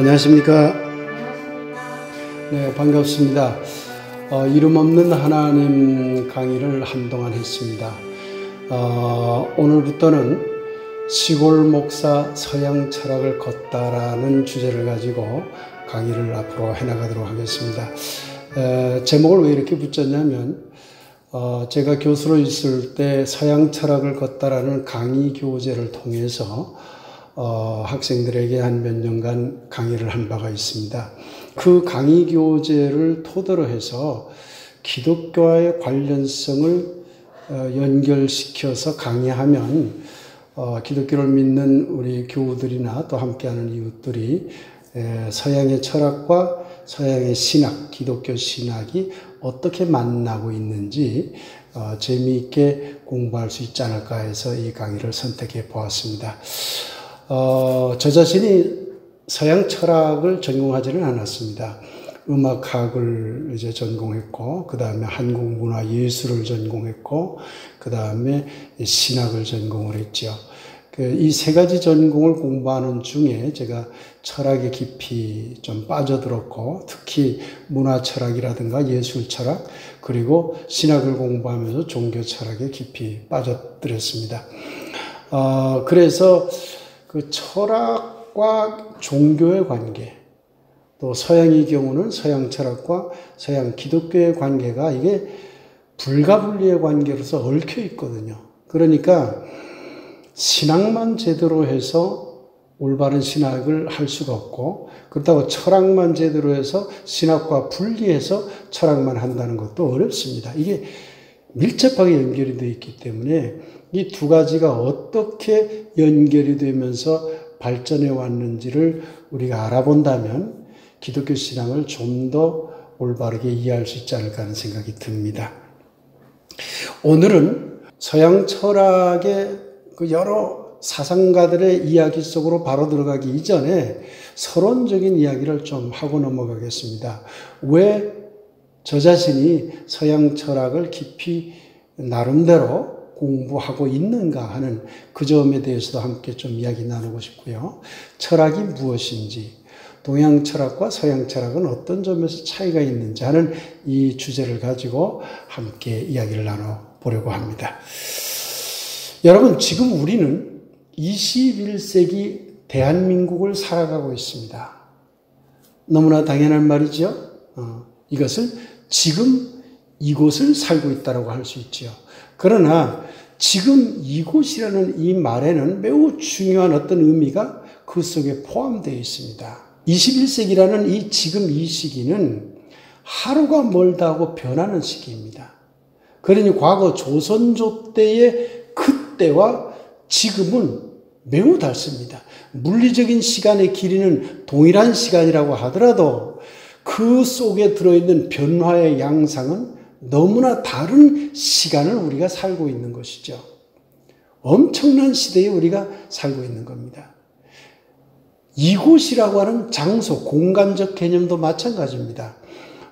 안녕하십니까. 네, 반갑습니다. 이름 없는 하나님 강의를 한동안 했습니다. 오늘부터는 시골 목사 서양 철학을 걷다라는 주제를 가지고 강의를 앞으로 해나가도록 하겠습니다. 제목을 왜 이렇게 붙였냐면 제가 교수로 있을 때 서양 철학을 걷다라는 강의 교재를 통해서 학생들에게 한 몇 년간 강의를 한 바가 있습니다. 그 강의 교재를 토대로 해서 기독교와의 관련성을 연결시켜서 강의하면 기독교를 믿는 우리 교우들이나 또 함께하는 이웃들이 서양의 철학과 서양의 신학, 기독교 신학이 어떻게 만나고 있는지 재미있게 공부할 수 있지 않을까 해서 이 강의를 선택해 보았습니다. 저 자신이 서양 철학을 전공하지는 않았습니다. 음악학을 이제 전공했고, 그 다음에 한국 문화 예술을 전공했고, 그 다음에 신학을 전공을 했죠. 이 세 가지 전공을 공부하는 중에 제가 철학에 깊이 좀 빠져들었고, 특히 문화 철학이라든가 예술 철학, 그리고 신학을 공부하면서 종교 철학에 깊이 빠져들었습니다. 그래서 그 철학과 종교의 관계, 또 서양의 경우는 서양 철학과 서양 기독교의 관계가 이게 불가분리의 관계로서 얽혀 있거든요. 그러니까 신학만 제대로 해서 올바른 신학을 할 수가 없고, 그렇다고 철학만 제대로 해서 신학과 분리해서 철학만 한다는 것도 어렵습니다. 이게 밀접하게 연결이 되어 있기 때문에 이 두 가지가 어떻게 연결이 되면서 발전해 왔는지를 우리가 알아본다면 기독교 신앙을 좀 더 올바르게 이해할 수 있지 않을까 하는 생각이 듭니다. 오늘은 서양 철학의 그 여러 사상가들의 이야기 속으로 바로 들어가기 이전에 서론적인 이야기를 좀 하고 넘어가겠습니다. 왜 저 자신이 서양 철학을 깊이 나름대로 공부하고 있는가 하는 그 점에 대해서도 함께 좀 이야기 나누고 싶고요. 철학이 무엇인지, 동양 철학과 서양 철학은 어떤 점에서 차이가 있는지 하는 이 주제를 가지고 함께 이야기를 나눠보려고 합니다. 여러분, 지금 우리는 21세기 대한민국을 살아가고 있습니다. 너무나 당연한 말이죠. 이것을 지금 이곳을 살고 있다고 할 수 있죠. 그러나 지금 이곳이라는 이 말에는 매우 중요한 어떤 의미가 그 속에 포함되어 있습니다. 21세기라는 이 지금 이 시기는 하루가 멀다 하고 변하는 시기입니다. 그러니 과거 조선조 때의 그때와 지금은 매우 다릅니다. 물리적인 시간의 길이는 동일한 시간이라고 하더라도 그 속에 들어있는 변화의 양상은 너무나 다른 시간을 우리가 살고 있는 것이죠. 엄청난 시대에 우리가 살고 있는 겁니다. 이곳이라고 하는 장소, 공간적 개념도 마찬가지입니다.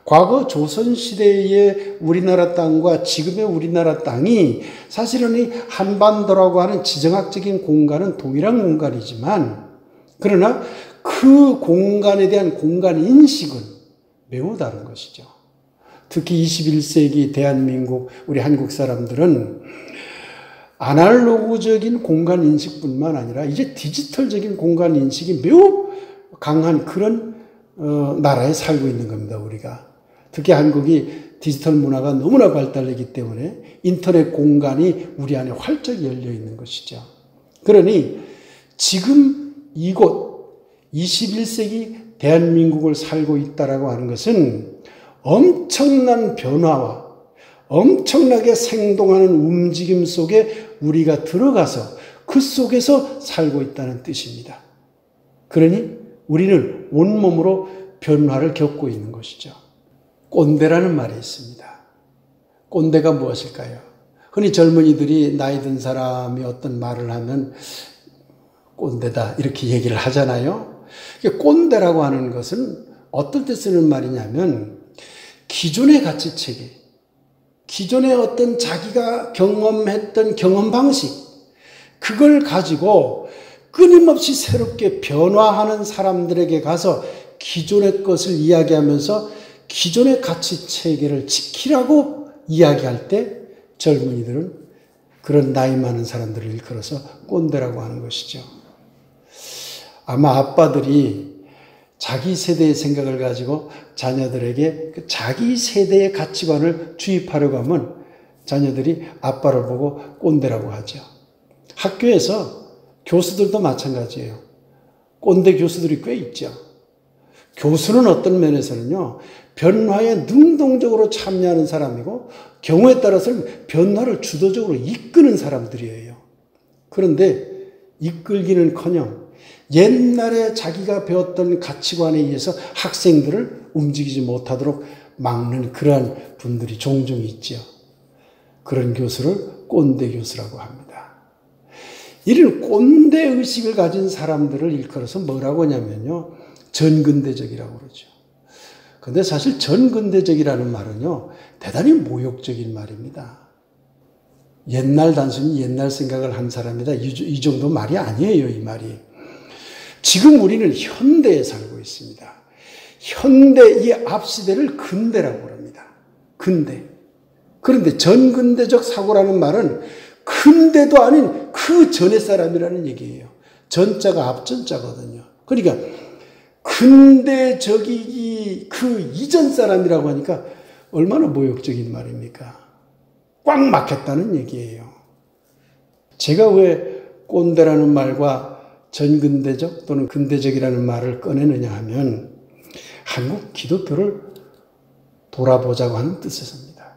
과거 조선시대의 우리나라 땅과 지금의 우리나라 땅이 사실은 이 한반도라고 하는 지정학적인 공간은 동일한 공간이지만, 그러나 그 공간에 대한 공간 인식은 매우 다른 것이죠. 특히 21세기 대한민국, 우리 한국 사람들은 아날로그적인 공간 인식뿐만 아니라 이제 디지털적인 공간 인식이 매우 강한 그런 나라에 살고 있는 겁니다, 우리가. 특히 한국이 디지털 문화가 너무나 발달되기 때문에 인터넷 공간이 우리 안에 활짝 열려 있는 것이죠. 그러니 지금 이곳 21세기 대한민국을 살고 있다라고 하는 것은 엄청난 변화와 엄청나게 생동하는 움직임 속에 우리가 들어가서 그 속에서 살고 있다는 뜻입니다. 그러니 우리는 온몸으로 변화를 겪고 있는 것이죠. 꼰대라는 말이 있습니다. 꼰대가 무엇일까요? 흔히 젊은이들이 나이 든 사람이 어떤 말을 하면 꼰대다 이렇게 얘기를 하잖아요. 꼰대라고 하는 것은 어떨 때 쓰는 말이냐면 기존의 가치체계, 기존의 어떤 자기가 경험했던 경험 방식, 그걸 가지고 끊임없이 새롭게 변화하는 사람들에게 가서 기존의 것을 이야기하면서 기존의 가치 체계를 지키라고 이야기할 때 젊은이들은 그런 나이 많은 사람들을 일컬어서 꼰대라고 하는 것이죠. 아마 아빠들이 자기 세대의 생각을 가지고 자녀들에게 그 자기 세대의 가치관을 주입하려고 하면 자녀들이 아빠를 보고 꼰대라고 하죠. 학교에서 교수들도 마찬가지예요. 꼰대 교수들이 꽤 있죠. 교수는 어떤 면에서는요, 변화에 능동적으로 참여하는 사람이고 경우에 따라서는 변화를 주도적으로 이끄는 사람들이에요. 그런데 이끌기는커녕 옛날에 자기가 배웠던 가치관에 의해서 학생들을 움직이지 못하도록 막는 그러한 분들이 종종 있죠. 그런 교수를 꼰대 교수라고 합니다. 이런 꼰대 의식을 가진 사람들을 일컬어서 뭐라고 하냐면요, 전근대적이라고 그러죠. 근데 사실 전근대적이라는 말은요, 대단히 모욕적인 말입니다. 단순히 옛날 생각을 한 사람이다. 이 정도 말이 아니에요, 이 말이. 지금 우리는 현대에 살고 있습니다. 현대, 이 앞시대를 근대라고 합니다. 근대. 그런데 전근대적 사고라는 말은 근대도 아닌 그 전의 사람이라는 얘기예요. 전자가 앞전자거든요. 그러니까 근대적이기 그 이전 사람이라고 하니까 얼마나 모욕적인 말입니까? 꽉 막혔다는 얘기예요. 제가 왜 꼰대라는 말과 전근대적 또는 근대적이라는 말을 꺼내느냐 하면 한국 기독교를 돌아보자고 하는 뜻에서입니다.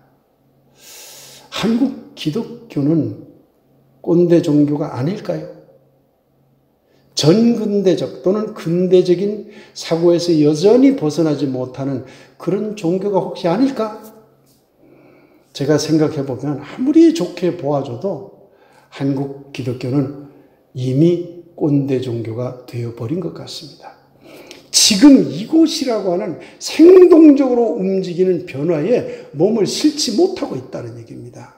한국 기독교는 꼰대 종교가 아닐까요? 전근대적 또는 근대적인 사고에서 여전히 벗어나지 못하는 그런 종교가 혹시 아닐까? 제가 생각해 보면 아무리 좋게 보아줘도 한국 기독교는 이미 꼰대 종교가 되어버린 것 같습니다. 지금 이곳이라고 하는 생동적으로 움직이는 변화에 몸을 실지 못하고 있다는 얘기입니다.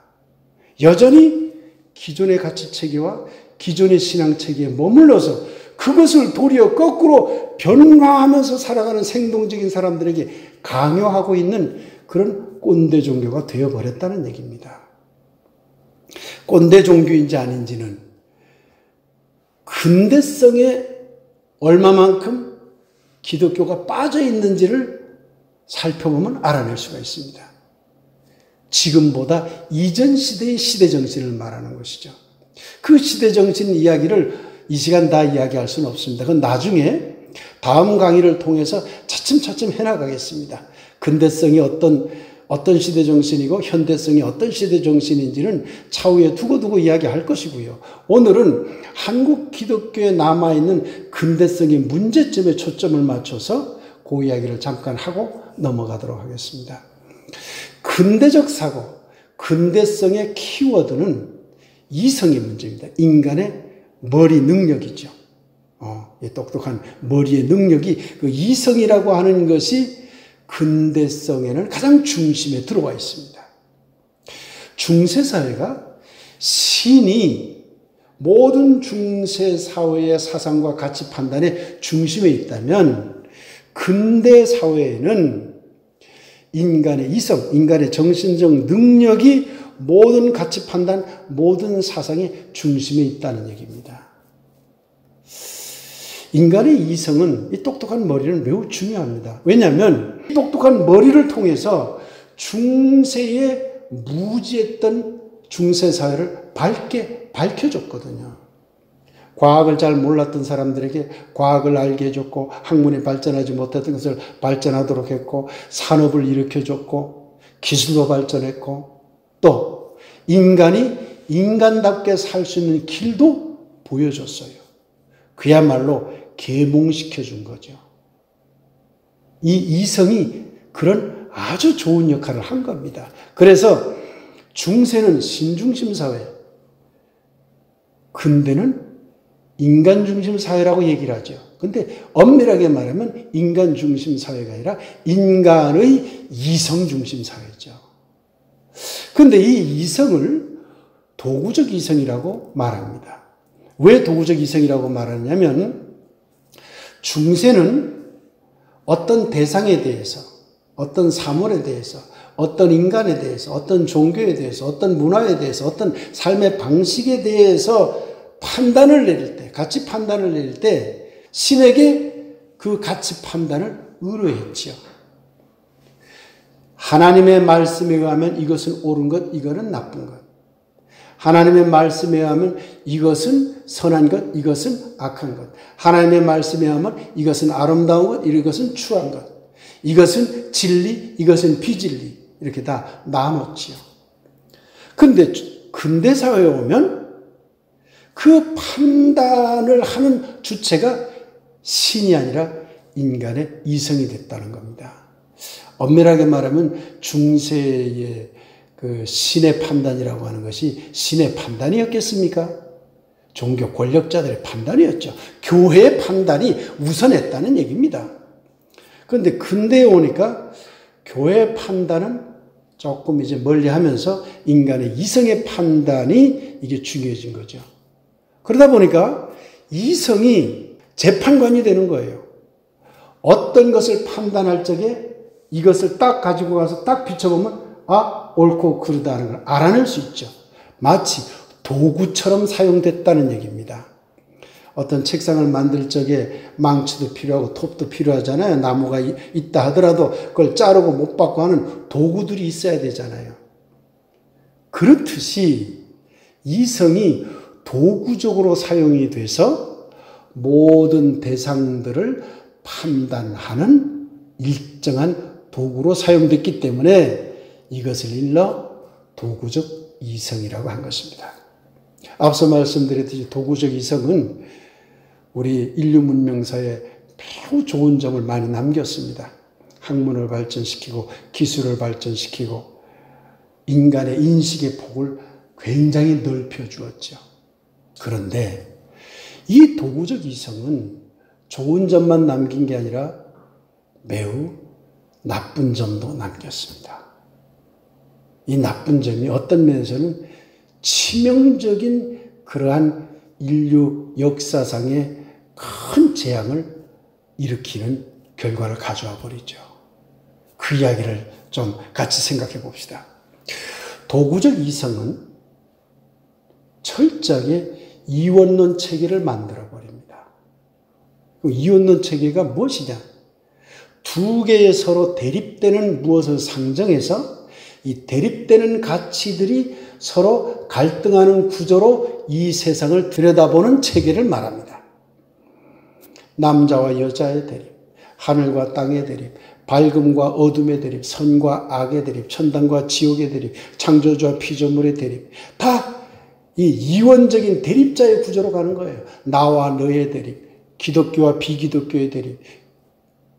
여전히 기존의 가치체계와 기존의 신앙체계에 머물러서 그것을 도리어 거꾸로 변화하면서 살아가는 생동적인 사람들에게 강요하고 있는 그런 꼰대 종교가 되어버렸다는 얘기입니다. 꼰대 종교인지 아닌지는 근대성에 얼마만큼 기독교가 빠져 있는지를 살펴보면 알아낼 수가 있습니다. 지금보다 이전 시대의 시대정신을 말하는 것이죠. 그 시대정신 이야기를 이 시간 다 이야기할 수는 없습니다. 그건 나중에 다음 강의를 통해서 차츰차츰 해나가겠습니다. 근대성이 어떤 시대정신이고 현대성이 어떤 시대정신인지는 차후에 두고두고 이야기할 것이고요. 오늘은 한국 기독교에 남아있는 근대성의 문제점에 초점을 맞춰서 그 이야기를 잠깐 하고 넘어가도록 하겠습니다. 근대적 사고, 근대성의 키워드는 이성의 문제입니다. 인간의 머리 능력이죠. 이 똑똑한 머리의 능력이 그 이성이라고 하는 것이 근대성에는 가장 중심에 들어와 있습니다. 중세사회가 신이 모든 중세사회의 사상과 가치 판단의 중심에 있다면 근대사회에는 인간의 이성, 인간의 정신적 능력이 모든 가치 판단, 모든 사상의 중심에 있다는 얘기입니다. 인간의 이성은 이 똑똑한 머리는 매우 중요합니다. 왜냐하면 이 똑똑한 머리를 통해서 중세에 무지했던 중세사회를 밝혀줬거든요. 과학을 잘 몰랐던 사람들에게 과학을 알게 해줬고 학문이 발전하지 못했던 것을 발전하도록 했고 산업을 일으켜줬고 기술도 발전했고 또 인간이 인간답게 살 수 있는 길도 보여줬어요. 그야말로 계몽시켜준 거죠. 이 이성이 그런 아주 좋은 역할을 한 겁니다. 그래서 중세는 신중심 사회, 근대는 인간 중심 사회라고 얘기를 하죠. 근데 엄밀하게 말하면 인간 중심 사회가 아니라 인간의 이성 중심 사회죠. 근데 이 이성을 도구적 이성이라고 말합니다. 왜 도구적 이성이라고 말하냐면 중세는 어떤 대상에 대해서, 어떤 사물에 대해서, 어떤 인간에 대해서, 어떤 종교에 대해서, 어떤 문화에 대해서, 어떤 삶의 방식에 대해서 판단을 내릴 때, 가치 판단을 내릴 때 신에게 그 가치 판단을 의뢰했지요. 하나님의 말씀에 의하면 이것은 옳은 것, 이거는 나쁜 것. 하나님의 말씀에 의하면 이것은 선한 것, 이것은 악한 것. 하나님의 말씀에 의하면 이것은 아름다운 것, 이것은 추한 것. 이것은 진리, 이것은 비진리. 이렇게 다 나눴지요. 근데 근대 사회에 오면 그 판단을 하는 주체가 신이 아니라 인간의 이성이 됐다는 겁니다. 엄밀하게 말하면 중세의 그 신의 판단이라고 하는 것이 신의 판단이었겠습니까? 종교 권력자들의 판단이었죠. 교회의 판단이 우선했다는 얘기입니다. 그런데 근대에 오니까 교회의 판단은 조금 이제 멀리 하면서 인간의 이성의 판단이 이게 중요해진 거죠. 그러다 보니까 이성이 재판관이 되는 거예요. 어떤 것을 판단할 적에 이것을 딱 가지고 가서 딱 비춰보면 옳고 그르다는 걸 알아낼 수 있죠. 마치 도구처럼 사용됐다는 얘기입니다. 어떤 책상을 만들 적에 망치도 필요하고 톱도 필요하잖아요. 나무가 있다 하더라도 그걸 자르고 못 받고 하는 도구들이 있어야 되잖아요. 그렇듯이 이성이 도구적으로 사용이 돼서 모든 대상들을 판단하는 일정한 도구로 사용됐기 때문에 이것을 일러 도구적 이성이라고 한 것입니다. 앞서 말씀드렸듯이 도구적 이성은 우리 인류 문명사에 매우 좋은 점을 많이 남겼습니다. 학문을 발전시키고 기술을 발전시키고 인간의 인식의 폭을 굉장히 넓혀 주었죠. 그런데 이 도구적 이성은 좋은 점만 남긴 게 아니라 매우 나쁜 점도 남겼습니다. 이 나쁜 점이 어떤 면에서는 치명적인 그러한 인류 역사상의 큰 재앙을 일으키는 결과를 가져와 버리죠. 그 이야기를 좀 같이 생각해 봅시다. 도구적 이성은 철저하게 이원론 체계를 만들어 버립니다. 이원론 체계가 무엇이냐? 두 개의 서로 대립되는 무엇을 상정해서 이 대립되는 가치들이 서로 갈등하는 구조로 이 세상을 들여다보는 체계를 말합니다. 남자와 여자의 대립, 하늘과 땅의 대립, 밝음과 어둠의 대립, 선과 악의 대립, 천당과 지옥의 대립, 창조주와 피조물의 대립, 다 이 이원적인 대립자의 구조로 가는 거예요. 나와 너의 대립, 기독교와 비기독교의 대립,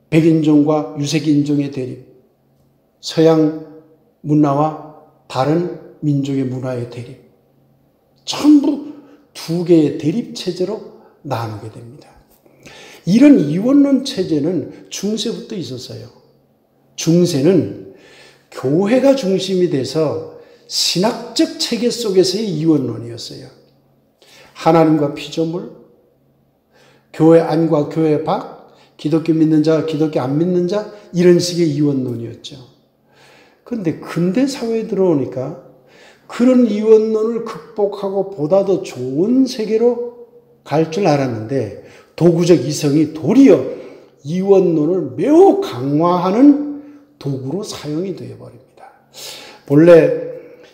백인종과 유색인종의 대립, 서양 문화와 다른 민족의 문화의 대립, 전부 두 개의 대립 체제로 나누게 됩니다. 이런 이원론 체제는 중세부터 있었어요. 중세는 교회가 중심이 돼서 신학적 체계 속에서의 이원론이었어요. 하나님과 피조물, 교회 안과 교회 밖, 기독교 믿는 자, 기독교 안 믿는 자, 이런 식의 이원론이었죠. 그런데 근대 사회에 들어오니까 그런 이원론을 극복하고 보다 더 좋은 세계로 갈 줄 알았는데 도구적 이성이 도리어 이원론을 매우 강화하는 도구로 사용이 되어버립니다. 본래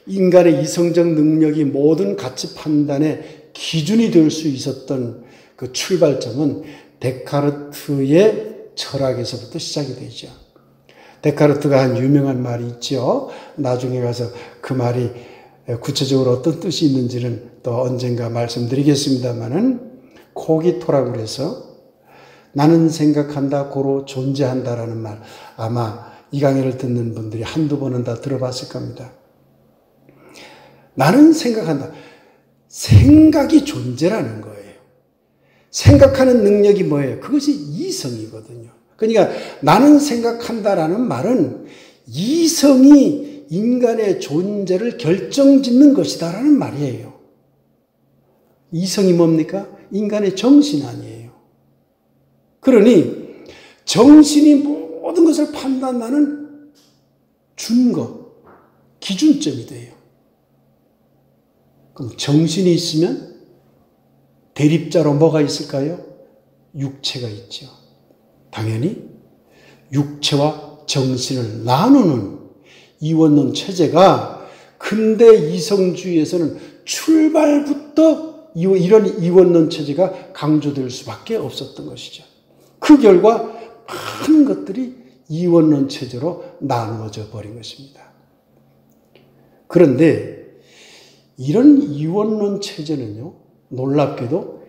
인간의 이성적 능력이 모든 가치 판단의 기준이 될 수 있었던 그 출발점은 데카르트의 철학에서부터 시작이 되죠. 데카르트가 한 유명한 말이 있죠. 나중에 가서 그 말이 구체적으로 어떤 뜻이 있는지는 또 언젠가 말씀드리겠습니다만은 코기토라고 해서 나는 생각한다, 고로 존재한다라는 말, 아마 이 강의를 듣는 분들이 한두 번은 다 들어봤을 겁니다. 나는 생각한다. 생각이 존재라는 거예요. 생각하는 능력이 뭐예요? 그것이 이성이거든요. 그러니까 나는 생각한다라는 말은 이성이 인간의 존재를 결정짓는 것이다라는 말이에요. 이성이 뭡니까? 인간의 정신 아니에요. 그러니 정신이 모든 것을 판단하는 준거, 기준점이 돼요. 그럼 정신이 있으면 대립자로 뭐가 있을까요? 육체가 있죠. 당연히 육체와 정신을 나누는 이원론 체제가 근대 이성주의에서는 출발부터 이런 이원론 체제가 강조될 수밖에 없었던 것이죠. 그 결과 많은 것들이 이원론 체제로 나누어져 버린 것입니다. 그런데 이런 이원론 체제는요, 놀랍게도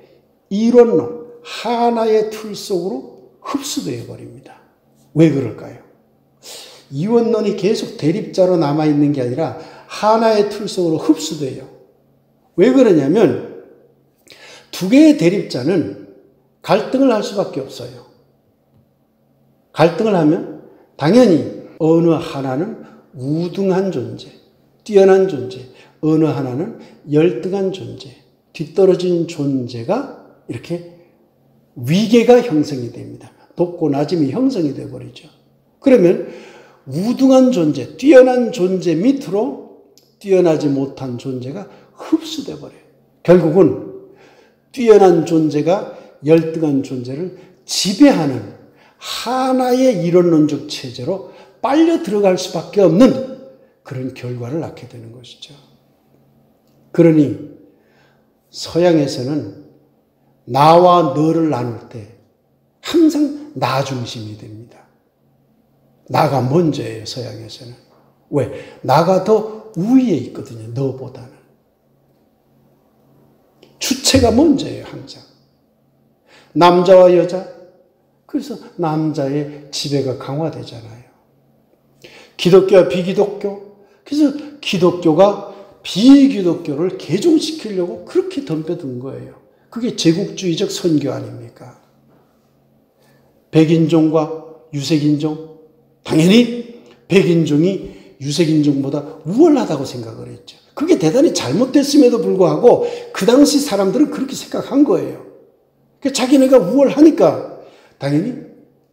이론론, 하나의 틀 속으로 흡수되어 버립니다. 왜 그럴까요? 이원론이 계속 대립자로 남아있는 게 아니라 하나의 틀 속으로 흡수돼요. 왜 그러냐면 두 개의 대립자는 갈등을 할 수밖에 없어요. 갈등을 하면 당연히 어느 하나는 우등한 존재, 뛰어난 존재, 어느 하나는 열등한 존재, 뒤떨어진 존재가 이렇게 위계가 형성이 됩니다. 높고 낮음이 형성이 되어버리죠. 그러면 우등한 존재, 뛰어난 존재 밑으로 뛰어나지 못한 존재가 흡수돼 버려요. 결국은 뛰어난 존재가 열등한 존재를 지배하는 하나의 이론론적 체제로 빨려 들어갈 수밖에 없는 그런 결과를 낳게 되는 것이죠. 그러니 서양에서는 나와 너를 나눌 때 항상 나 중심이 됩니다. 나가 먼저예요, 서양에서는. 왜? 나가 더 우위에 있거든요, 너보다는. 주체가 먼저예요, 항상. 남자와 여자, 그래서 남자의 지배가 강화되잖아요. 기독교와 비기독교, 그래서 기독교가 비기독교를 개종시키려고 그렇게 덤벼든 거예요. 그게 제국주의적 선교 아닙니까? 백인종과 유색인종, 당연히 백인종이 유색인종보다 우월하다고 생각을 했죠. 그게 대단히 잘못됐음에도 불구하고 그 당시 사람들은 그렇게 생각한 거예요. 자기네가 우월하니까 당연히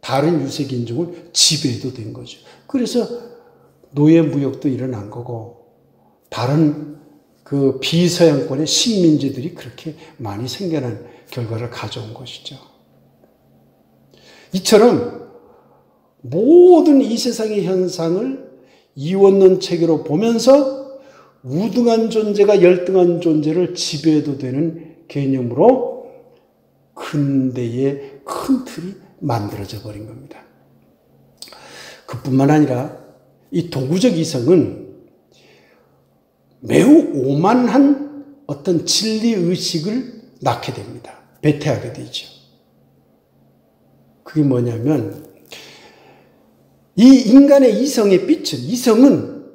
다른 유색인종을 지배해도 된 거죠. 그래서 노예무역도 일어난 거고 다른 그 비서양권의 식민지들이 그렇게 많이 생겨난 결과를 가져온 것이죠. 이처럼 모든 이 세상의 현상을 이원론 체계로 보면서 우등한 존재가 열등한 존재를 지배해도 되는 개념으로 근대의 큰 틀이 만들어져 버린 겁니다. 그뿐만 아니라 이 도구적 이성은 매우 오만한 어떤 진리의식을 낳게 됩니다. 배태하게 되죠. 그게 뭐냐면 이 인간의 이성은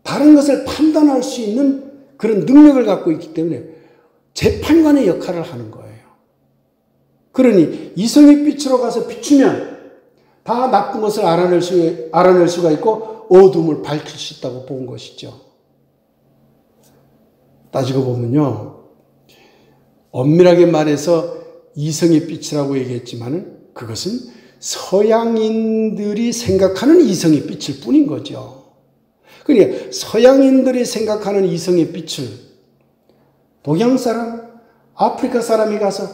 다른 것을 판단할 수 있는 그런 능력을 갖고 있기 때문에 재판관의 역할을 하는 거예요. 그러니 이성의 빛으로 가서 비추면 다 나쁜 것을 알아낼 수가 있고 어둠을 밝힐 수 있다고 본 것이죠. 따지고 보면요, 엄밀하게 말해서 이성의 빛이라고 얘기했지만은 그것은 서양인들이 생각하는 이성의 빛일 뿐인 거죠. 그러니까 서양인들이 생각하는 이성의 빛을 동양 사람, 아프리카 사람이 가서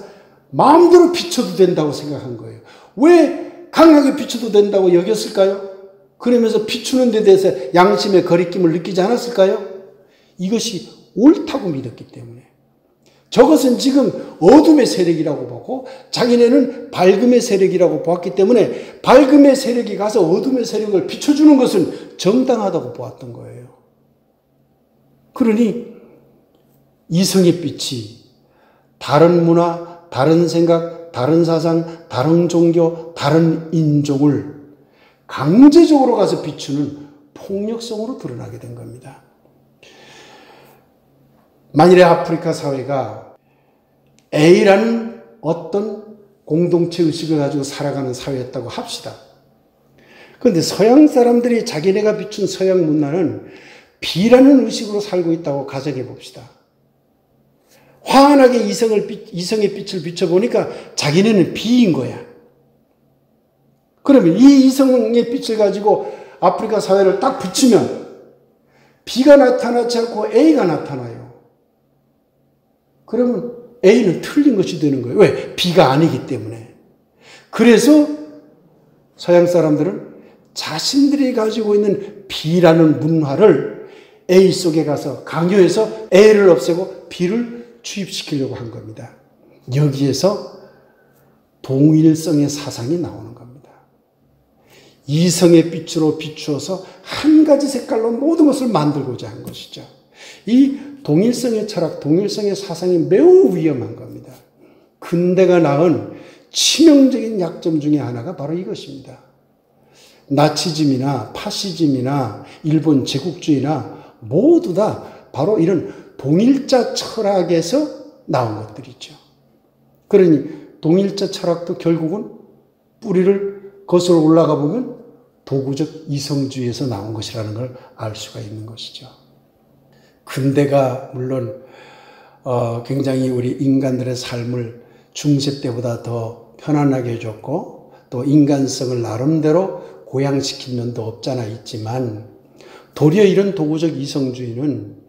마음대로 비춰도 된다고 생각한 거예요. 왜 강하게 비춰도 된다고 여겼을까요? 그러면서 비추는 데 대해서 양심의 거리낌을 느끼지 않았을까요? 이것이 옳다고 믿었기 때문에. 저것은 지금 어둠의 세력이라고 보고 자기네는 밝음의 세력이라고 보았기 때문에 밝음의 세력이 가서 어둠의 세력을 비춰주는 것은 정당하다고 보았던 거예요. 그러니 이성의 빛이 다른 문화, 다른 생각, 다른 사상, 다른 종교, 다른 인종을 강제적으로 가서 비추는 폭력성으로 드러나게 된 겁니다. 만일에 아프리카 사회가 A라는 어떤 공동체 의식을 가지고 살아가는 사회였다고 합시다. 그런데 서양 사람들이 자기네가 비춘 서양 문화는 B라는 의식으로 살고 있다고 가정해 봅시다. 환하게 이성의 빛을 비춰보니까 자기네는 비인 거야. 그러면 이 이성의 빛을 가지고 아프리카 사회를 딱 비추면 B가 나타나지 않고 A가 나타나요. 그러면 A는 틀린 것이 되는 거예요. 왜? B가 아니기 때문에. 그래서 서양 사람들은 자신들이 가지고 있는 B라는 문화를 A 속에 가서 강요해서 A를 없애고 B를 주입시키려고 한 겁니다. 여기에서 동일성의 사상이 나오는 겁니다. 이성의 빛으로 비추어서 한 가지 색깔로 모든 것을 만들고자 한 것이죠. 이 동일성의 철학, 동일성의 사상이 매우 위험한 겁니다. 근대가 낳은 치명적인 약점 중에 하나가 바로 이것입니다. 나치즘이나 파시즘이나 일본 제국주의나 모두 다 바로 이런 동일자 철학에서 나온 것들이죠. 그러니 동일자 철학도 결국은 뿌리를 거슬러 올라가 보면 도구적 이성주의에서 나온 것이라는 걸 알 수가 있는 것이죠. 근대가 물론 굉장히 우리 인간들의 삶을 중세 때보다 더 편안하게 해줬고 또 인간성을 나름대로 고양시킨 면도 없잖아 있지만 도리어 이런 도구적 이성주의는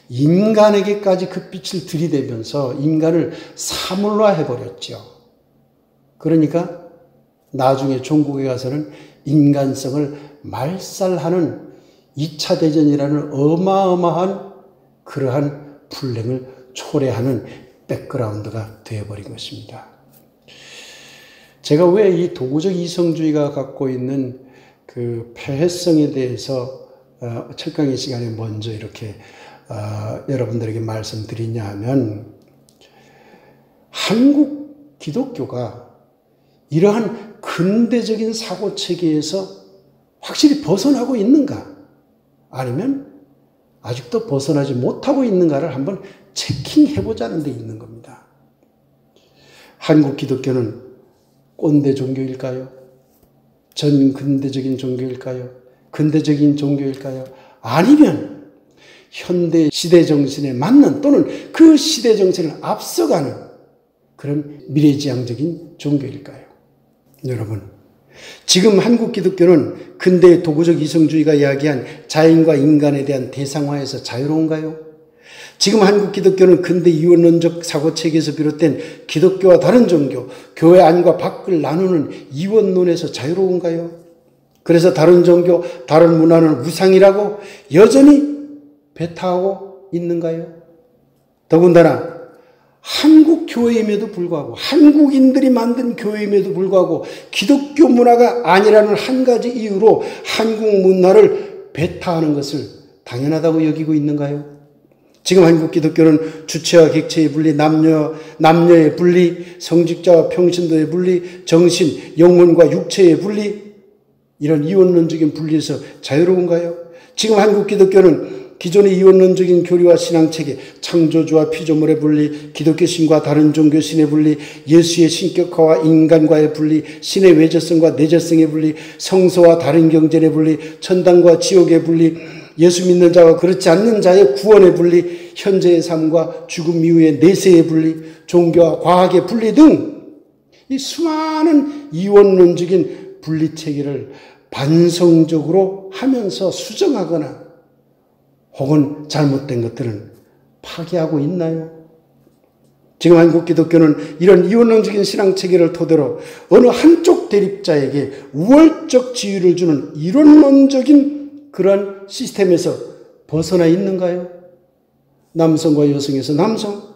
인간에게까지 그 빛을 들이대면서 인간을 사물화해버렸죠. 그러니까 나중에 종국에 가서는 인간성을 말살하는 2차 대전이라는 어마어마한 그러한 분량을 초래하는 백그라운드가 되어버린 것입니다. 제가 왜 이 도구적 이성주의가 갖고 있는 그 폐해성에 대해서 첫 강의 시간에 먼저 이렇게 여러분들에게 말씀드리냐 하면 한국 기독교가 이러한 근대적인 사고체계에서 확실히 벗어나고 있는가 아니면 아직도 벗어나지 못하고 있는가를 한번 체킹해보자는 데 있는 겁니다. 한국 기독교는 꼰대 종교일까요? 전 근대적인 종교일까요? 근대적인 종교일까요? 아니면 현대 시대 정신에 맞는 또는 그 시대 정신을 앞서가는 그런 미래지향적인 종교일까요? 여러분, 지금 한국 기독교는 근대의 도구적 이성주의가 이야기한 자연과 인간에 대한 대상화에서 자유로운가요? 지금 한국 기독교는 근대 이원론적 사고체계에서 비롯된 기독교와 다른 종교, 교회 안과 밖을 나누는 이원론에서 자유로운가요? 그래서 다른 종교, 다른 문화는 우상이라고 여전히 배타하고 있는가요? 더군다나 한국 교회임에도 불구하고 한국인들이 만든 교회임에도 불구하고 기독교 문화가 아니라는 한 가지 이유로 한국 문화를 배타하는 것을 당연하다고 여기고 있는가요? 지금 한국 기독교는 주체와 객체의 분리, 남녀의 분리, 성직자와 평신도의 분리, 정신, 영혼과 육체의 분리, 이런 이원론적인 분리에서 자유로운가요? 지금 한국 기독교는 기존의 이원론적인 교리와 신앙체계, 창조주와 피조물의 분리, 기독교 신과 다른 종교 신의 분리, 예수의 신격화와 인간과의 분리, 신의 외저성과 내저성의 분리, 성서와 다른 경전의 분리, 천당과 지옥의 분리, 예수 믿는 자와 그렇지 않는 자의 구원의 분리, 현재의 삶과 죽음 이후의 내세의 분리, 종교와 과학의 분리 등 이 수많은 이원론적인 분리체계를 반성적으로 하면서 수정하거나 혹은 잘못된 것들은 파괴하고 있나요? 지금 한국 기독교는 이런 이원론적인 신앙체계를 토대로 어느 한쪽 대립자에게 우월적 지위를 주는 이론론적인 그런 시스템에서 벗어나 있는가요? 남성과 여성에서 남성,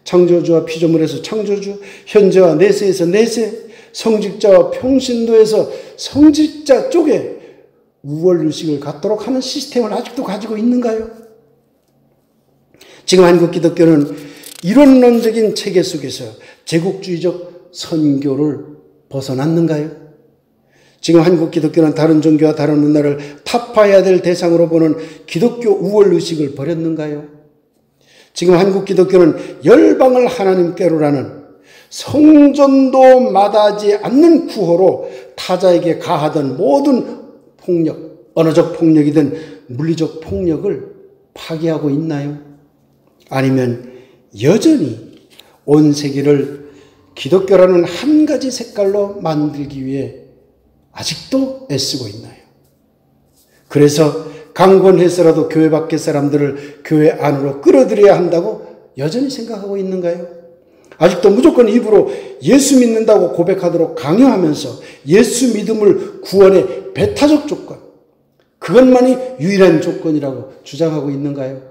창조주와 피조물에서 창조주, 현재와 내세에서 내세, 성직자와 평신도에서 성직자 쪽에 우월의식을 갖도록 하는 시스템을 아직도 가지고 있는가요? 지금 한국 기독교는 이론론적인 체계 속에서 제국주의적 선교를 벗어났는가요? 지금 한국 기독교는 다른 종교와 다른 문화를 타파해야 될 대상으로 보는 기독교 우월의식을 버렸는가요? 지금 한국 기독교는 열방을 하나님께로라는 성전도 마다하지 않는 구호로 타자에게 가하던 모든 폭력, 언어적 폭력이든 물리적 폭력을 파괴하고 있나요? 아니면 여전히 온 세계를 기독교라는 한 가지 색깔로 만들기 위해 아직도 애쓰고 있나요? 그래서 강권해서라도 교회 밖의 사람들을 교회 안으로 끌어들여야 한다고 여전히 생각하고 있는가요? 아직도 무조건 입으로 예수 믿는다고 고백하도록 강요하면서 예수 믿음을 구원의 배타적 조건, 그것만이 유일한 조건이라고 주장하고 있는가요?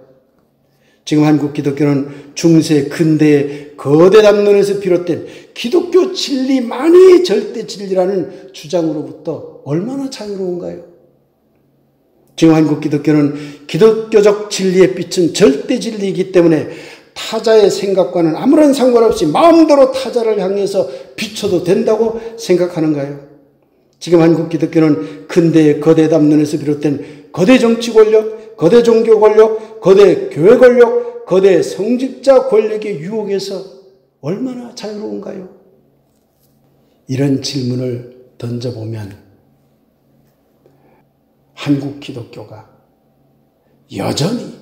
지금 한국 기독교는 중세 근대의 거대 담론에서 비롯된 기독교 진리만이 절대 진리라는 주장으로부터 얼마나 자유로운가요? 지금 한국 기독교는 기독교적 진리의 빛은 절대 진리이기 때문에 타자의 생각과는 아무런 상관없이 마음대로 타자를 향해서 비춰도 된다고 생각하는가요? 지금 한국 기독교는 근대의 거대 담론에서 비롯된 거대 정치 권력, 거대 종교 권력, 거대 교회 권력, 거대 성직자 권력의 유혹에서 얼마나 자유로운가요? 이런 질문을 던져보면 한국 기독교가 여전히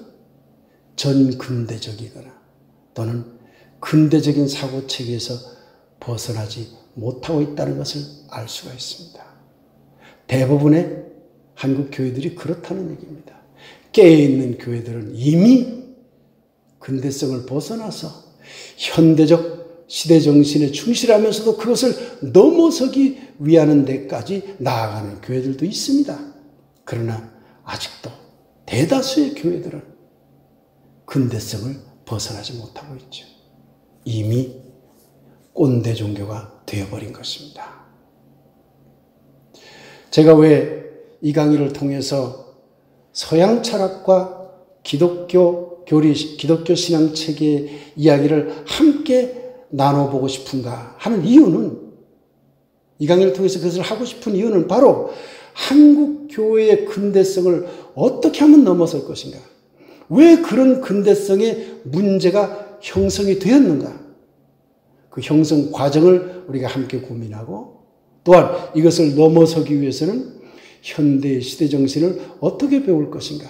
전근대적이거나 또는 근대적인 사고체계에서 벗어나지 못하고 있다는 것을 알 수가 있습니다. 대부분의 한국 교회들이 그렇다는 얘기입니다. 깨어있는 교회들은 이미 근대성을 벗어나서 현대적 시대정신에 충실하면서도 그것을 넘어서기 위하는 데까지 나아가는 교회들도 있습니다. 그러나 아직도 대다수의 교회들은 근대성을 벗어나지 못하고 있죠. 이미 꼰대 종교가 되어버린 것입니다. 제가 왜 이 강의를 통해서 서양 철학과 기독교 교리, 기독교 신앙 체계의 이야기를 함께 나눠보고 싶은가 하는 이유는, 이 강의를 통해서 그것을 하고 싶은 이유는 바로 한국 교회의 근대성을 어떻게 하면 넘어설 것인가? 왜 그런 근대성의 문제가 형성이 되었는가? 그 형성 과정을 우리가 함께 고민하고, 또한 이것을 넘어서기 위해서는 현대 시대 정신을 어떻게 배울 것인가?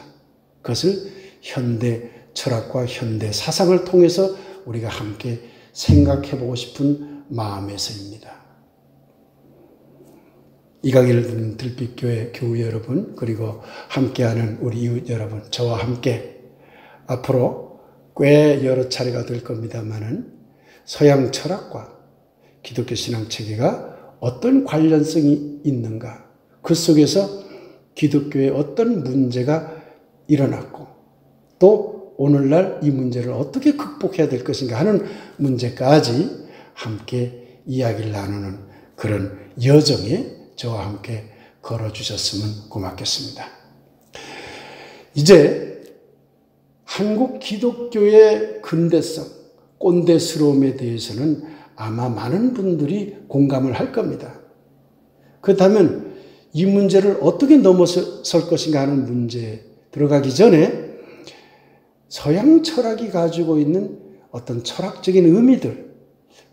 그것을 현대 철학과 현대 사상을 통해서 우리가 함께 생각해 보고 싶은 마음에서입니다. 이 강의를 듣는 들빛교회 교우 여러분, 그리고 함께하는 우리 이웃 여러분, 저와 함께 앞으로 꽤 여러 차례가 될 겁니다만은 서양 철학과 기독교 신앙 체계가 어떤 관련성이 있는가, 그 속에서 기독교에 어떤 문제가 일어났고 또 오늘날 이 문제를 어떻게 극복해야 될 것인가 하는 문제까지 함께 이야기를 나누는 그런 여정에 저와 함께 걸어주셨으면 고맙겠습니다. 이제 한국 기독교의 근대성, 꼰대스러움에 대해서는 아마 많은 분들이 공감을 할 겁니다. 그렇다면 이 문제를 어떻게 넘어설 것인가 하는 문제에 들어가기 전에 서양 철학이 가지고 있는 어떤 철학적인 의미들,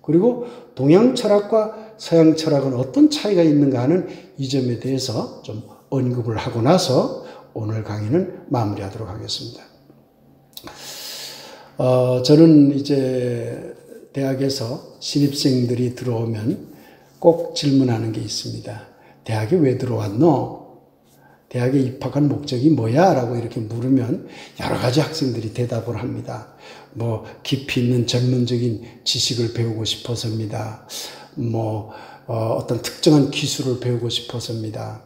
그리고 동양 철학과 서양 철학은 어떤 차이가 있는가 하는 이 점에 대해서 좀 언급을 하고 나서 오늘 강의는 마무리하도록 하겠습니다. 저는 이제 대학에서 신입생들이 들어오면 꼭 질문하는 게 있습니다. 대학에 왜 들어왔노? 대학에 입학한 목적이 뭐야? 라고 이렇게 물으면 여러 가지 학생들이 대답을 합니다. 뭐 깊이 있는 전문적인 지식을 배우고 싶어서입니다. 어떤 특정한 기술을 배우고 싶어서입니다.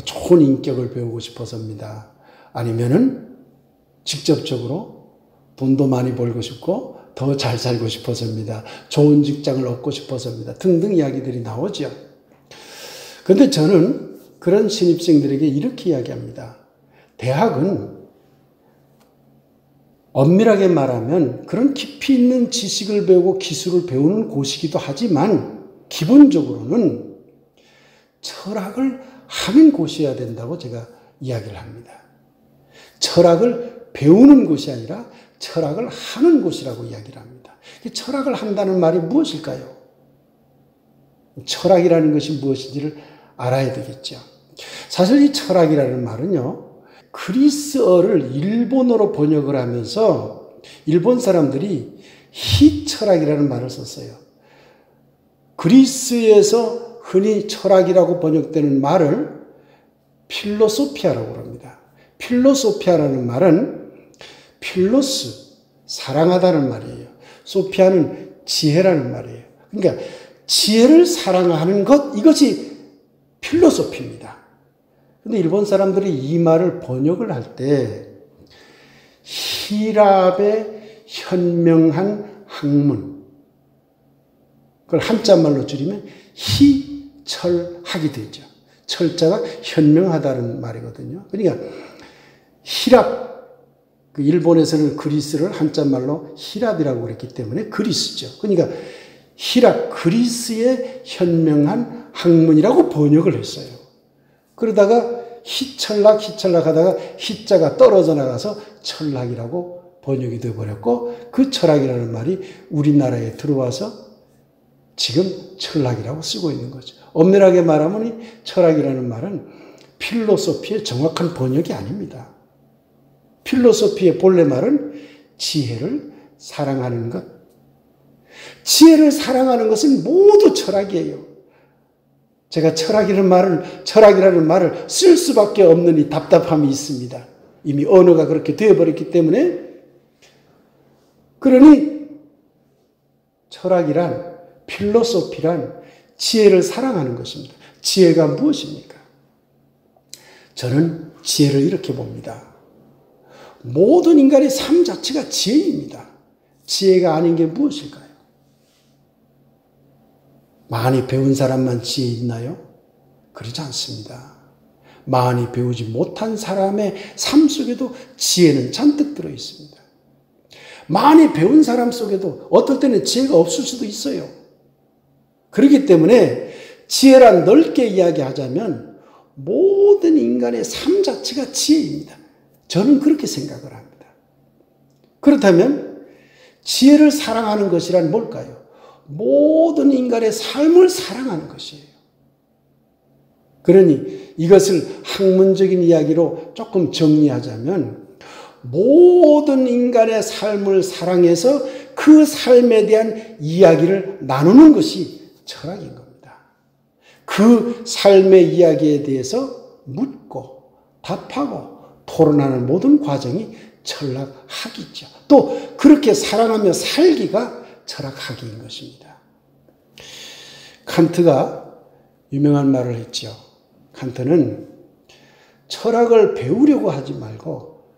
좋은 인격을 배우고 싶어서입니다. 아니면은 직접적으로 돈도 많이 벌고 싶고 더 잘 살고 싶어서입니다. 좋은 직장을 얻고 싶어서입니다. 등등 이야기들이 나오죠. 그런데 저는 그런 신입생들에게 이렇게 이야기합니다. 대학은 엄밀하게 말하면 그런 깊이 있는 지식을 배우고 기술을 배우는 곳이기도 하지만 기본적으로는 철학을 하는 곳이어야 된다고 제가 이야기를 합니다. 철학을 배우는 곳이 아니라 철학을 하는 곳이라고 이야기를 합니다. 철학을 한다는 말이 무엇일까요? 철학이라는 것이 무엇인지를 알아야 되겠죠. 사실 이 철학이라는 말은요, 그리스어를 일본어로 번역을 하면서 일본 사람들이 희철학이라는 말을 썼어요. 그리스에서 흔히 철학이라고 번역되는 말을 필로소피아라고 합니다. 필로소피아라는 말은 필로스, 사랑하다는 말이에요. 소피아는 지혜라는 말이에요. 그러니까 지혜를 사랑하는 것, 이것이 필로소피입니다. 근데 일본 사람들이 이 말을 번역을 할 때 히랍의 현명한 학문, 그걸 한자말로 줄이면 희철학이 되죠. 철자가 현명하다는 말이거든요. 그러니까 히랍, 그 일본에서는 그리스를 한자말로 히랍이라고 그랬기 때문에 그리스죠. 그러니까 히랍, 그리스의 현명한 학문이라고 번역을 했어요. 그러다가 희철학 하다가 희자가 떨어져 나가서 철학이라고 번역이 되어버렸고, 그 철학이라는 말이 우리나라에 들어와서 지금 철학이라고 쓰고 있는 거죠. 엄밀하게 말하면 이 철학이라는 말은 필로소피의 정확한 번역이 아닙니다. 필로소피의 본래 말은 지혜를 사랑하는 것. 지혜를 사랑하는 것은 모두 철학이에요. 제가 철학이라는 말을 쓸 수밖에 없는 이 답답함이 있습니다. 이미 언어가 그렇게 되어버렸기 때문에. 그러니 철학이란, 필로소피란 지혜를 사랑하는 것입니다. 지혜가 무엇입니까? 저는 지혜를 이렇게 봅니다. 모든 인간의 삶 자체가 지혜입니다. 지혜가 아닌 게 무엇일까요? 많이 배운 사람만 지혜 있나요? 그렇지 않습니다. 많이 배우지 못한 사람의 삶 속에도 지혜는 잔뜩 들어 있습니다. 많이 배운 사람 속에도 어떨 때는 지혜가 없을 수도 있어요. 그렇기 때문에 지혜란 넓게 이야기하자면 모든 인간의 삶 자체가 지혜입니다. 저는 그렇게 생각을 합니다. 그렇다면 지혜를 사랑하는 것이란 뭘까요? 모든 인간의 삶을 사랑하는 것이에요. 그러니 이것을 학문적인 이야기로 조금 정리하자면 모든 인간의 삶을 사랑해서 그 삶에 대한 이야기를 나누는 것이 철학인 겁니다. 그 삶의 이야기에 대해서 묻고 답하고 토론하는 모든 과정이 철학학이죠. 또 그렇게 사랑하며 살기가 철학학인 것입니다. 칸트가 유명한 말을 했죠. 칸트는 철학을 배우려고 하지 말고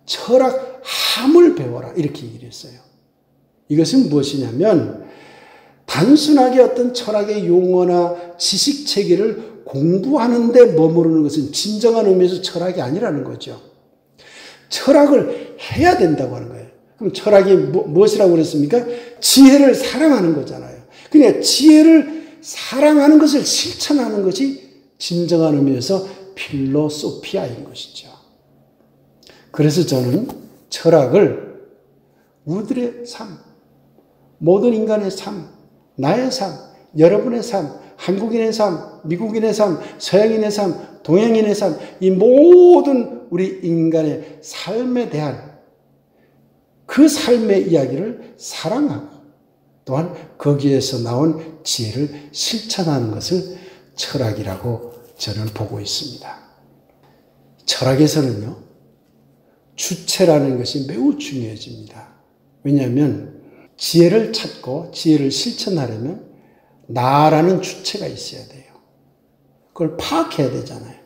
철학함을 배워라, 이렇게 얘기를 했어요. 이것은 무엇이냐면 단순하게 어떤 철학의 용어나 지식 체계를 공부하는 데 머무르는 것은 진정한 의미에서 철학이 아니라는 거죠. 철학을 해야 된다고 하는 거예요. 그럼 철학이 무엇이라고 그랬습니까? 지혜를 사랑하는 거잖아요. 그러니까 지혜를 사랑하는 것을 실천하는 것이 진정한 의미에서 필로소피아인 것이죠. 그래서 저는 철학을 우리들의 삶, 모든 인간의 삶, 나의 삶, 여러분의 삶, 한국인의 삶, 미국인의 삶, 서양인의 삶, 동양인의 삶, 이 모든 우리 인간의 삶에 대한 그 삶의 이야기를 사랑하고 또한 거기에서 나온 지혜를 실천하는 것을 철학이라고 저는 보고 있습니다. 철학에서는요, 주체라는 것이 매우 중요해집니다. 왜냐하면 지혜를 찾고 지혜를 실천하려면 나라는 주체가 있어야 돼요. 그걸 파악해야 되잖아요.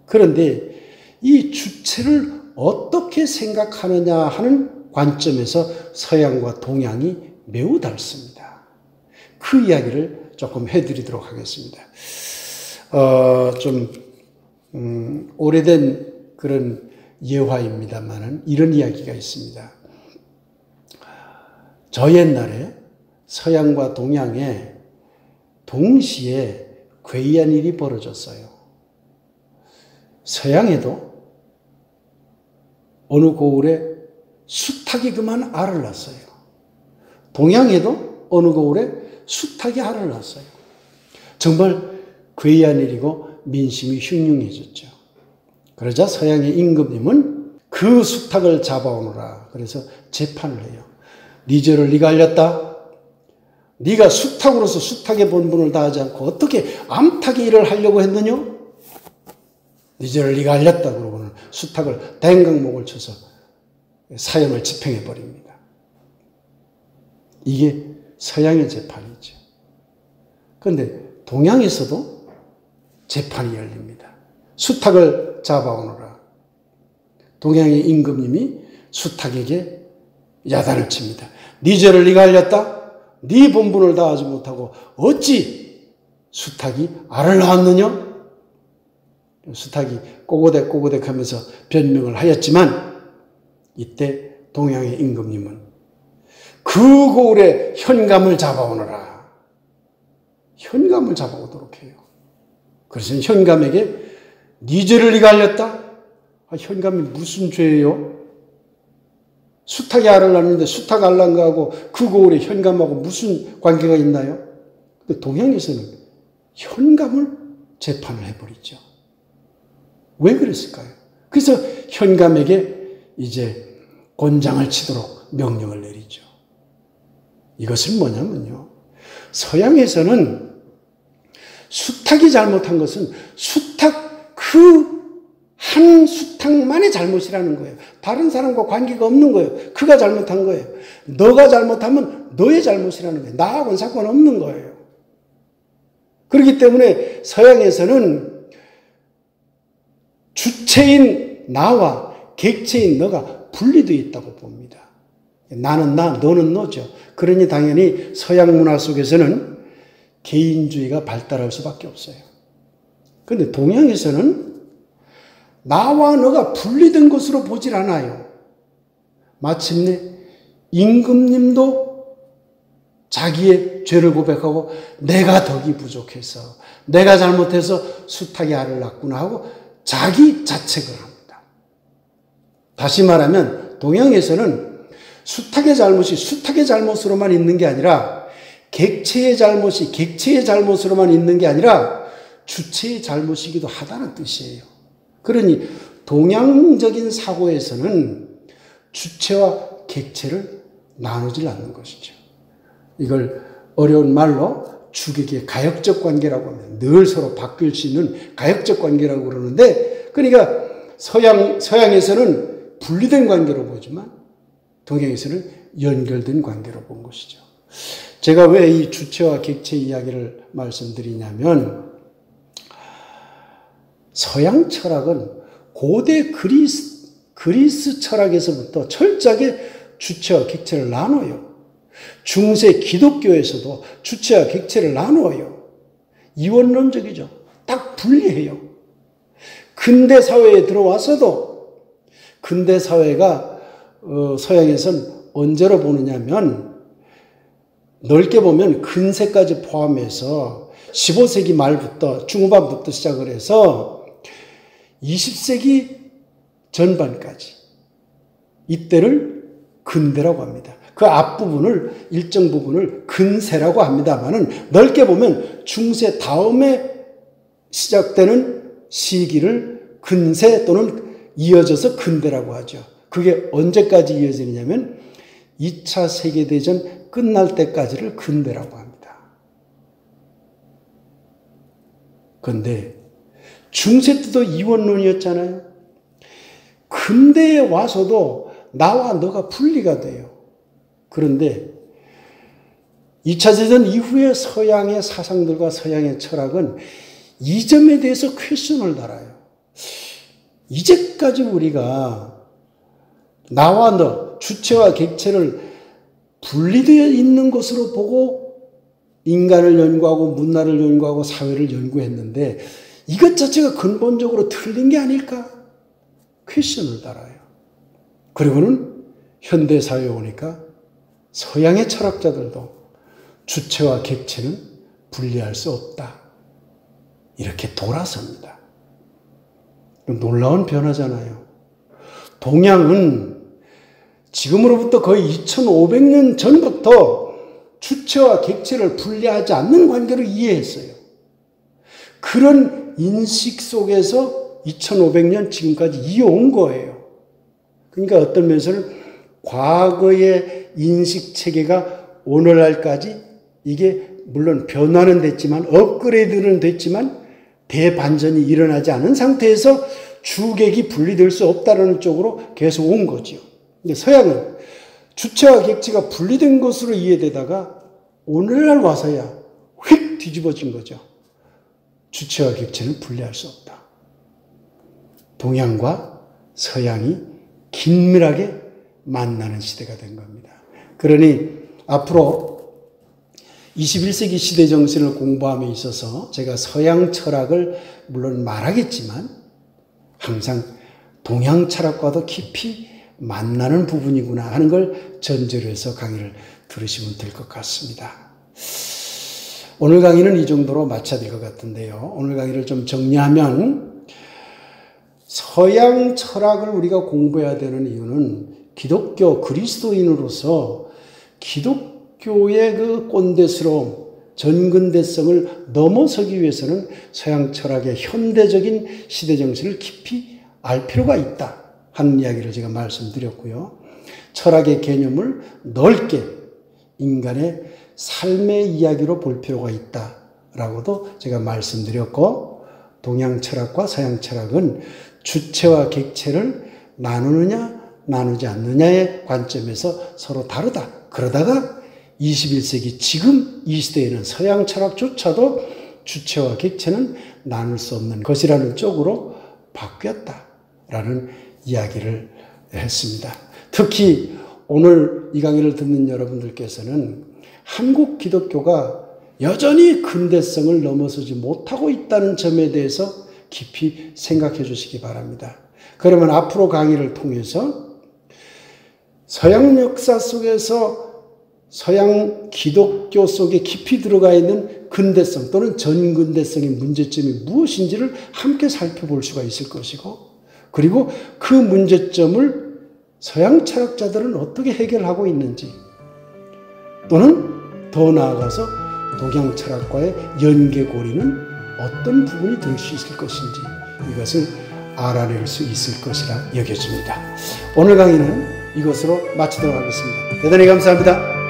그런데 이 주체를 어떻게 생각하느냐 하는 관점에서 서양과 동양이 매우 다릅니다. 그 이야기를 조금 해드리도록 하겠습니다. 오래된 그런 예화입니다만은 이런 이야기가 있습니다. 저 옛날에 서양과 동양에 동시에 괴이한 일이 벌어졌어요. 서양에도 어느 고을에 수탉이 그만 알을 낳았어요. 동양에도 어느 고을에 수탉이 알을 낳았어요. 정말 괴이한 일이고 민심이 흉흉해졌죠. 그러자 서양의 임금님은 그 수탉을 잡아오너라. 그래서 재판을 해요. 네 죄를 네가 알렸다. 네가 수탉으로서 수탉의 본분을 다하지 않고 어떻게 암탉의 일을 하려고 했느냐? 네 죄를 네가 알렸다. 그러고는 수탉을 댕강목을 쳐서 사형을 집행해 버립니다. 이게 서양의 재판이죠. 그런데 동양에서도 재판이 열립니다. 수탉을 잡아오너라. 동양의 임금님이 수탉에게 야단을 칩니다. 네 죄를 네가 알렸다. 네 본분을 다하지 못하고 어찌 수탉이 알을 낳았느냐? 수탉이 꼬고댁 하면서 변명을 하였지만 이때 동양의 임금님은 그 고을에 현감을 잡아오너라. 현감을 잡아오도록 해요. 그래서 현감에게 네 죄를 네가 알렸다? 현감이 무슨 죄예요? 수탉이 알을 낳는데 수탉 알 낳은 거하고 그 고을에 현감하고 무슨 관계가 있나요? 근데 동양에서는 현감을 재판을 해버리죠. 왜 그랬을까요? 그래서 현감에게 이제 곤장을 치도록 명령을 내리죠. 이것은 뭐냐면요. 서양에서는 수탉이 잘못한 것은 수탉 한 수탉만의 잘못이라는 거예요. 다른 사람과 관계가 없는 거예요. 그가 잘못한 거예요. 너가 잘못하면 너의 잘못이라는 거예요. 나하고는 상관없는 거예요. 그렇기 때문에 서양에서는 주체인 나와 객체인 너가 분리되어 있다고 봅니다. 나는 나, 너는 너죠. 그러니 당연히 서양 문화 속에서는 개인주의가 발달할 수밖에 없어요. 그런데 동양에서는 나와 너가 분리된 것으로 보질 않아요. 마침내 임금님도 자기의 죄를 고백하고 내가 덕이 부족해서 내가 잘못해서 수탉이 알을 낳구나 하고 자기 자책을 합니다. 다시 말하면 동양에서는 수탉의 잘못이 수탉의 잘못으로만 있는 게 아니라 객체의 잘못이 객체의 잘못으로만 있는 게 아니라 주체의 잘못이기도 하다는 뜻이에요. 그러니 동양적인 사고에서는 주체와 객체를 나누질 않는 것이죠. 이걸 어려운 말로 주객의 가역적 관계라고 합니다. 늘 서로 바뀔 수 있는 가역적 관계라고 그러는데, 그러니까 서양에서는 분리된 관계로 보지만 동양에서는 연결된 관계로 본 것이죠. 제가 왜 이 주체와 객체 이야기를 말씀드리냐면, 서양 철학은 고대 그리스 철학에서부터 철저하게 주체와 객체를 나눠요. 중세 기독교에서도 주체와 객체를 나누어요. 이원론적이죠. 딱 분리해요. 근대 사회에 들어와서도 근대 사회가 서양에서는 언제로 보느냐면 넓게 보면 근세까지 포함해서 15세기 말부터 중후반부터 시작을 해서 20세기 전반까지 이때를 근대라고 합니다. 그 앞부분을 일정 부분을 근세라고 합니다만은 넓게 보면 중세 다음에 시작되는 시기를 근세 또는 이어져서 근대라고 하죠. 그게 언제까지 이어지느냐면 2차 세계대전 끝날 때까지를 근대라고 합니다. 그런데 중세 때도 이원론이었잖아요. 근대에 와서도 나와 너가 분리가 돼요. 그런데 2차 세전 이후의 서양의 사상들과 서양의 철학은 이 점에 대해서 퀘스천을 달아요. 이제까지 우리가 나와 너, 주체와 객체를 분리되어 있는 것으로 보고 인간을 연구하고 문화를 연구하고 사회를 연구했는데 이것 자체가 근본적으로 틀린 게 아닐까? 퀘스천을 달아요. 그리고는 현대사회에 오니까 서양의 철학자들도 주체와 객체는 분리할 수 없다. 이렇게 돌아섭니다. 놀라운 변화잖아요. 동양은 지금으로부터 거의 2500년 전부터 주체와 객체를 분리하지 않는 관계를 이해했어요. 그런 인식 속에서 2500년 지금까지 이어온 거예요. 그러니까 어떤 면에서는 과거의 인식 체계가 오늘날까지 이게 물론 변화는 됐지만 업그레이드는 됐지만 대반전이 일어나지 않은 상태에서 주객이 분리될 수 없다는 쪽으로 계속 온 거죠. 근데 서양은 주체와 객체가 분리된 것으로 이해되다가 오늘날 와서야 휙 뒤집어진 거죠. 주체와 객체는 분리할 수 없다. 동양과 서양이 긴밀하게 만나는 시대가 된 겁니다. 그러니 앞으로 21세기 시대 정신을 공부함에 있어서 제가 서양 철학을 물론 말하겠지만 항상 동양 철학과도 깊이 만나는 부분이구나 하는 걸 전제로 해서 강의를 들으시면 될 것 같습니다. 오늘 강의는 이 정도로 마쳐야 될 것 같은데요. 오늘 강의를 좀 정리하면 서양 철학을 우리가 공부해야 되는 이유는 기독교 그리스도인으로서 기독교의 그 꼰대스러움, 전근대성을 넘어서기 위해서는 서양 철학의 현대적인 시대 정신을 깊이 알 필요가 있다 하는 이야기를 제가 말씀드렸고요. 철학의 개념을 넓게 인간의 삶의 이야기로 볼 필요가 있다라고도 제가 말씀드렸고, 동양 철학과 서양 철학은 주체와 객체를 나누느냐 나누지 않느냐의 관점에서 서로 다르다. 그러다가 21세기 지금 이 시대에는 서양 철학조차도 주체와 객체는 나눌 수 없는 것이라는 쪽으로 바뀌었다라는 이야기를 했습니다. 특히 오늘 이 강의를 듣는 여러분들께서는 한국 기독교가 여전히 근대성을 넘어서지 못하고 있다는 점에 대해서 깊이 생각해 주시기 바랍니다. 그러면 앞으로 강의를 통해서 서양 역사 속에서 서양 기독교 속에 깊이 들어가 있는 근대성 또는 전근대성의 문제점이 무엇인지를 함께 살펴볼 수가 있을 것이고, 그리고 그 문제점을 서양 철학자들은 어떻게 해결하고 있는지, 또는 더 나아가서 동양 철학과의 연계고리는 어떤 부분이 될 수 있을 것인지 이것을 알아낼 수 있을 것이라 여겨집니다. 오늘 강의는 이것으로 마치도록 하겠습니다. 대단히 감사합니다.